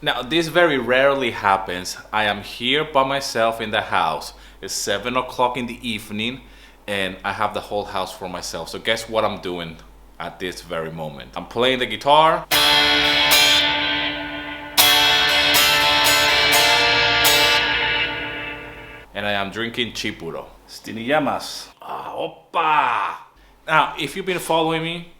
Now, this very rarely happens. I am here by myself in the house. It's 7 o'clock in the evening and I have the whole house for myself. So guess what I'm doing at this very moment? I'm playing the guitar. And I am drinking chipuro. Stinillamas. Ah, opa! Now, if you've been following me,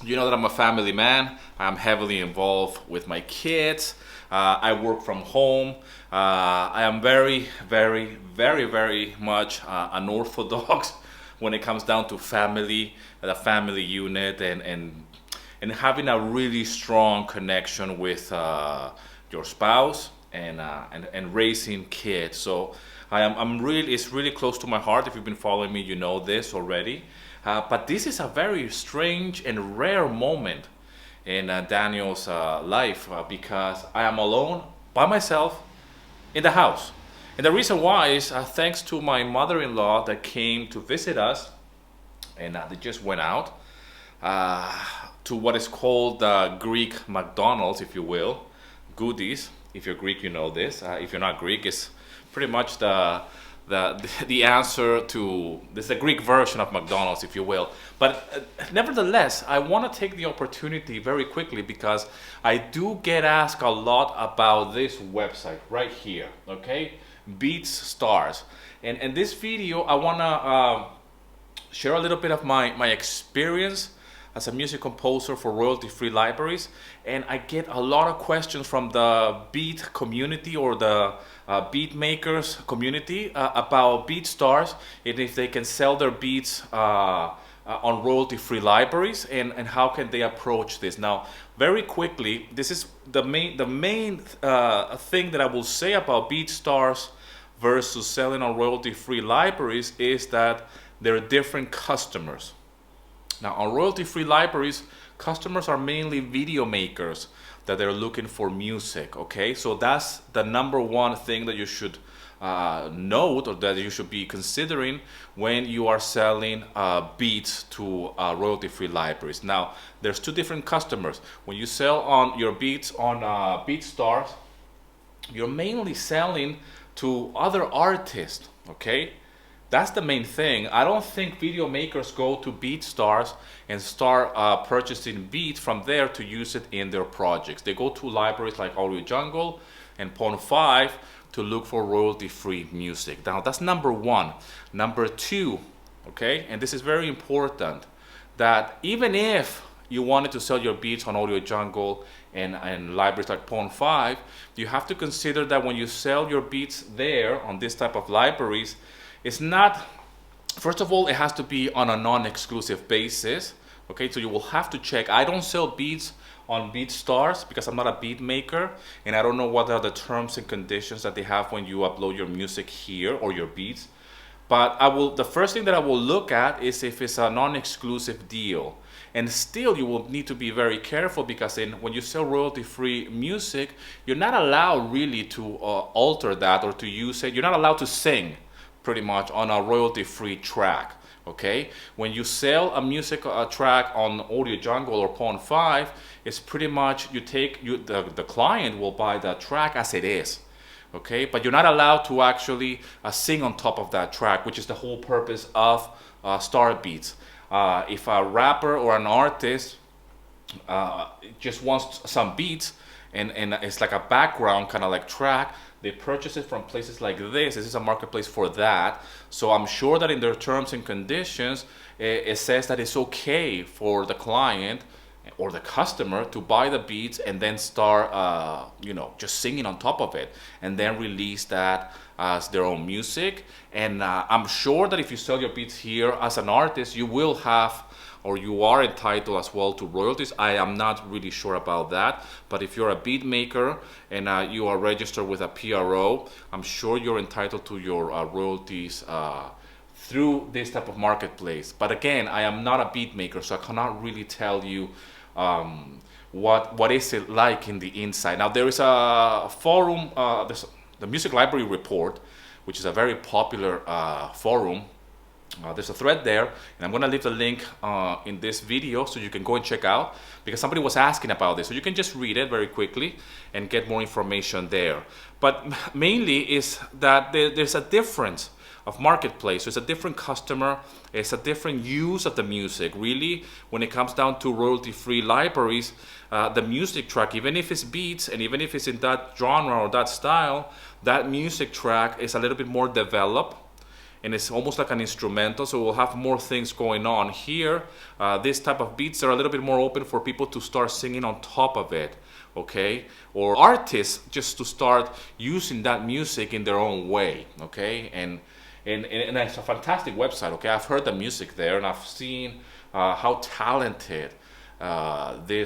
you know that I'm a family man. I'm heavily involved with my kids. I work from home. I am very much unorthodox when it comes down to family, the family unit, and having a really strong connection with your spouse and raising kids. So it's really close to my heart. If you've been following me, you know this already. But this is a very strange and rare moment in Daniel's life because I am alone by myself in the house. And the reason why is thanks to my mother-in-law that came to visit us, and they just went out to what is called Greek McDonald's, if you will, Goodies. If you're Greek, you know this. If you're not Greek, it's pretty much the answer to this is the Greek version of McDonald's, if you will. But nevertheless, I want to take the opportunity very quickly because I do get asked a lot about this website right here, okay? BeatsStars. And in this video, I want to share a little bit of my experience as a music composer for royalty-free libraries, and I get a lot of questions from the beat community or the beat makers community about BeatStars and if they can sell their beats on royalty-free libraries and how can they approach this. Now, very quickly, this is the main thing that I will say about BeatStars versus selling on royalty-free libraries is that there are different customers. Now, on royalty-free libraries, customers are mainly video makers that they're looking for music, okay? So that's the number one thing that you should note or that you should be considering when you are selling beats to royalty-free libraries. Now, there's two different customers. When you sell on your beats on BeatStars, you're mainly selling to other artists, okay? That's the main thing. I don't think video makers go to BeatStars and start purchasing beats from there to use it in their projects. They go to libraries like Audio Jungle and Pond5 to look for royalty-free music. Now, that's number one. Number two, okay, and this is very important, that even if you wanted to sell your beats on Audio Jungle and libraries like Pond5, you have to consider that when you sell your beats there on this type of libraries, it's not, first of all, it has to be on a non-exclusive basis, okay? So you will have to check. I don't sell beats on BeatStars because I'm not a beat maker and I don't know what are the terms and conditions that they have when you upload your music here or your beats. But the first thing that I will look at is if it's a non-exclusive deal. And still, you will need to be very careful because when you sell royalty-free music, you're not allowed really to alter that or to use it. You're not allowed to sing pretty much on a royalty-free track, okay? When you sell a music track on Audio Jungle or Pond5, it's pretty much the client will buy the track as it is, okay? But you're not allowed to actually sing on top of that track, which is the whole purpose of star beats. If a rapper or an artist just wants some beats and it's like a background kind of like track, they purchase it from places like this. This is a marketplace for that. So I'm sure that in their terms and conditions, it says that it's okay for the client or the customer to buy the beats and then start, just singing on top of it and then release that as their own music. And I'm sure that if you sell your beats here as an artist, you will have or you are entitled as well to royalties. I am not really sure about that, but if you're a beat maker and you are registered with a PRO, I'm sure you're entitled to your royalties through this type of marketplace. But again, I am not a beat maker, so I cannot really tell you what is it like in the inside. Now, there is a forum, there's the Music Library Report, which is a very popular forum There's a thread there, and I'm gonna leave the link in this video so you can go and check out, because somebody was asking about this. So you can just read it very quickly and get more information there. But mainly is that there's a difference of marketplace. So it's a different customer, it's a different use of the music. Really, when it comes down to royalty-free libraries, the music track, even if it's beats and even if it's in that genre or that style, that music track is a little bit more developed, and it's almost like an instrumental, so we'll have more things going on here. This type of beats are a little bit more open for people to start singing on top of it, okay? Or artists just to start using that music in their own way, okay? And it's a fantastic website, okay? I've heard the music there, and I've seen how talented the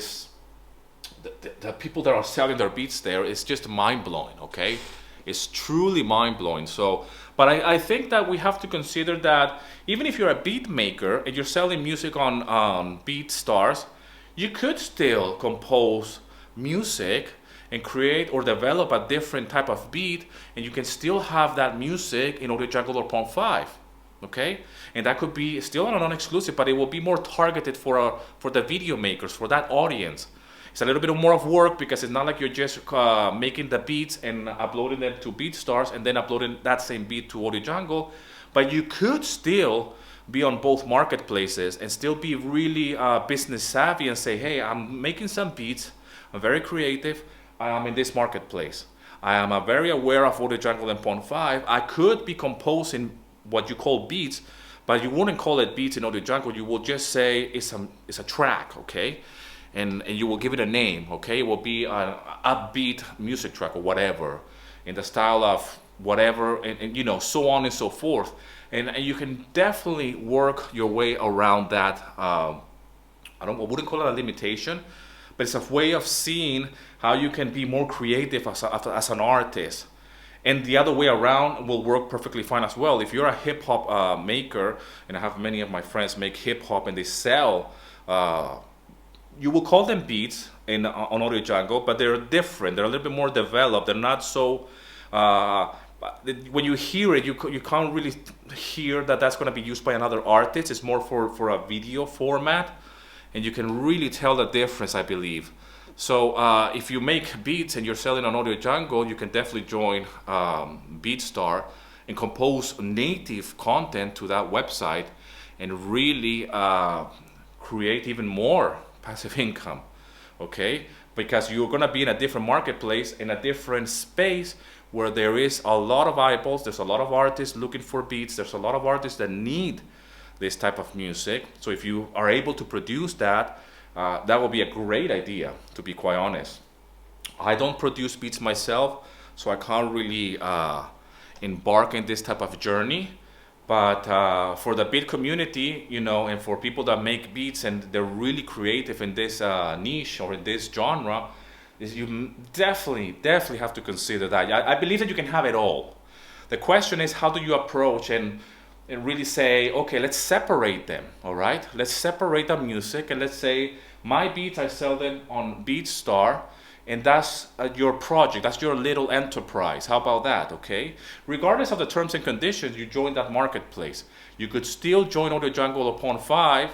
people that are selling their beats there is just mind-blowing, okay? It's truly mind-blowing. So, but I think that we have to consider that even if you're a beat maker and you're selling music on BeatStars, you could still compose music and create or develop a different type of beat, and you can still have that music in Audio Jungle or Pond5, okay? And that could be still on a non-exclusive, but it will be more targeted for the video makers, for that audience. It's a little bit more of work because it's not like you're just making the beats and uploading them to BeatStars and then uploading that same beat to Audio Jungle, but you could still be on both marketplaces and still be really business savvy and say, hey, I'm making some beats, I'm very creative, I am in this marketplace. I am very aware of Audio Jungle and Pond5. I could be composing what you call beats, but you wouldn't call it beats in Audio Jungle. You will just say it's a track, okay? And you will give it a name, okay? It will be an upbeat music track or whatever, in the style of whatever, and you know, so on and so forth. And you can definitely work your way around that. I wouldn't call it a limitation, but it's a way of seeing how you can be more creative as an artist. And the other way around will work perfectly fine as well. If you're a hip hop maker, and I have many of my friends make hip hop and they sell, you will call them beats on Audio Jungle, but they're different. They're a little bit more developed. They're not so. When you hear it, you can't really hear that that's going to be used by another artist. It's more for a video format, and you can really tell the difference, I believe. So if you make beats and you're selling on Audio Jungle, you can definitely join BeatStar and compose native content to that website and really create even more passive income, okay? Because you're gonna be in a different marketplace, in a different space where there is a lot of eyeballs, there's a lot of artists looking for beats, there's a lot of artists that need this type of music. So if you are able to produce that, that will be a great idea, to be quite honest. I don't produce beats myself, so I can't really embark in this type of journey. But for the beat community, you know, and for people that make beats and they're really creative in this niche or in this genre, you definitely have to consider that. I believe that you can have it all. The question is, how do you approach and really say, okay, let's separate them, all right? Let's separate the music, and let's say my beats, I sell them on BeatStar, and that's your project, that's your little enterprise. How about that, okay? Regardless of the terms and conditions, you join that marketplace. You could still join Audio Jungle or Pond5,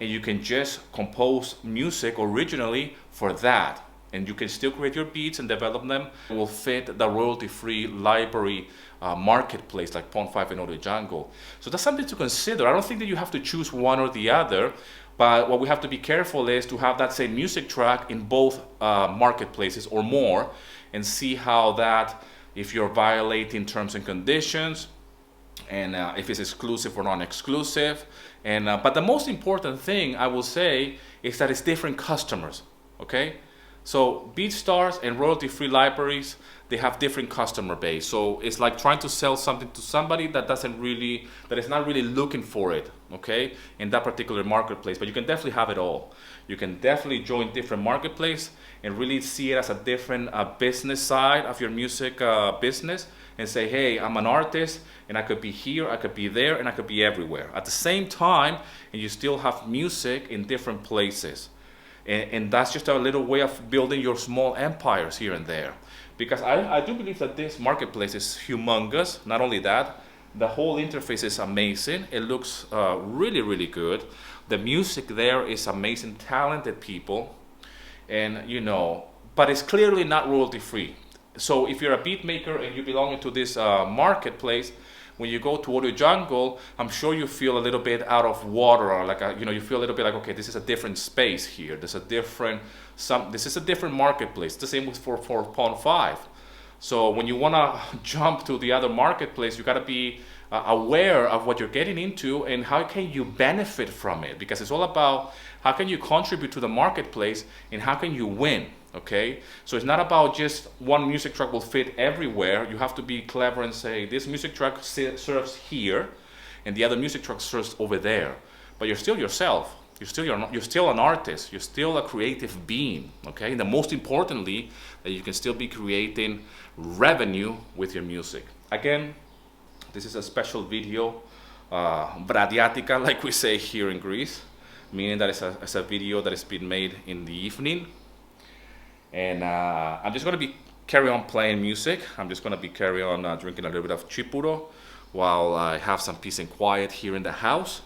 and you can just compose music originally for that. And you can still create your beats and develop them. It will fit the royalty-free library marketplace like Pond5 and Audio Jungle. So that's something to consider. I don't think that you have to choose one or the other. But what we have to be careful is to have that same music track in both marketplaces or more, and see how that, if you're violating terms and conditions, and if it's exclusive or non-exclusive. And but the most important thing I will say is that it's different customers, okay? So BeatStars and royalty-free libraries, they have different customer base. So it's like trying to sell something to somebody that is not really looking for it, okay, in that particular marketplace. But you can definitely have it all. You can definitely join different marketplace and really see it as a different business side of your music business, and say, hey, I'm an artist and I could be here, I could be there, and I could be everywhere at the same time, and you still have music in different places. And that's just a little way of building your small empires here and there. Because I do believe that this marketplace is humongous. Not only that, The whole interface is amazing. It looks really, really good. The music there is amazing, talented people, and you know, but it's clearly not royalty free. So if you're a beat maker and you belong to this marketplace, when you go to Audio Jungle, I'm sure you feel a little bit out of water, or like you know, you feel a little bit like, okay, this is a different space here. This is a different marketplace. The same with for Pond 5. So when you want to jump to the other marketplace, you got to be aware of what you're getting into and how can you benefit from it, because it's all about how can you contribute to the marketplace and how can you win. Okay, so it's not about just one music track will fit everywhere. You have to be clever and say this music track serves here and the other music track serves over there, but you're still yourself. You're still an artist. You're still a creative being. Okay, and the most importantly, that you can still be creating revenue with your music. Again, this is a special video, bradiatica, like we say here in Greece, meaning that it's a video that has been made in the evening. And I'm just going to be carry on playing music. I'm just going to be carry on drinking a little bit of chipuro while I have some peace and quiet here in the house.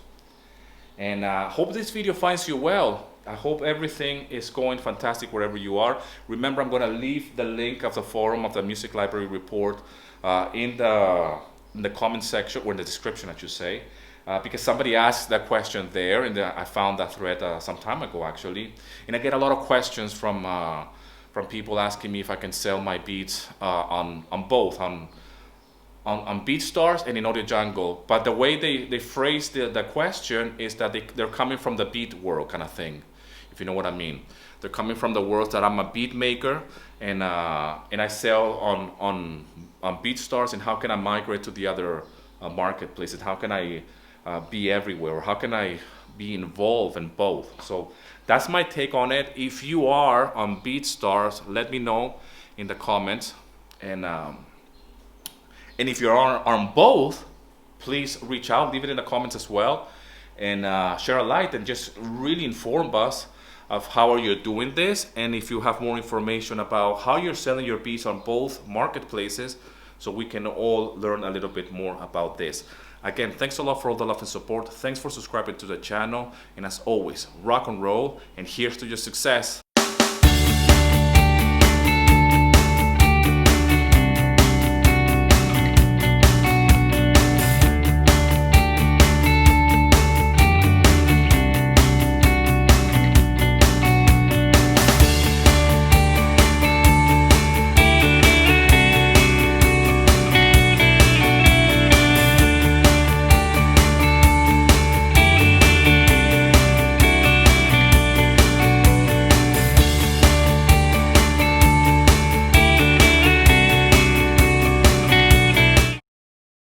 And hope this video finds you well. I hope everything is going fantastic wherever you are. Remember, I'm going to leave the link of the forum of the Music Library Report in the comment section, or in the description, I should say. Because somebody asked that question there, and I found that thread some time ago, actually. And I get a lot of questions from people asking me if I can sell my beats on both, on BeatStars and in Audio Jungle. But the way they phrase the question is that they're coming from the beat world kind of thing, if you know what I mean. They're coming from the world that I'm a beat maker and I sell on BeatStars, and how can I migrate to the other marketplaces? How can I be everywhere? How can I be involved in both? So that's my take on it. If you are on BeatStars, let me know in the comments, and if you're on both, please reach out, leave it in the comments as well, and share a light and just really inform us of how are you doing this, and if you have more information about how you're selling your beats on both marketplaces, so we can all learn a little bit more about this. Again, thanks a lot for all the love and support. Thanks for subscribing to the channel. And as always, rock and roll, and here's to your success.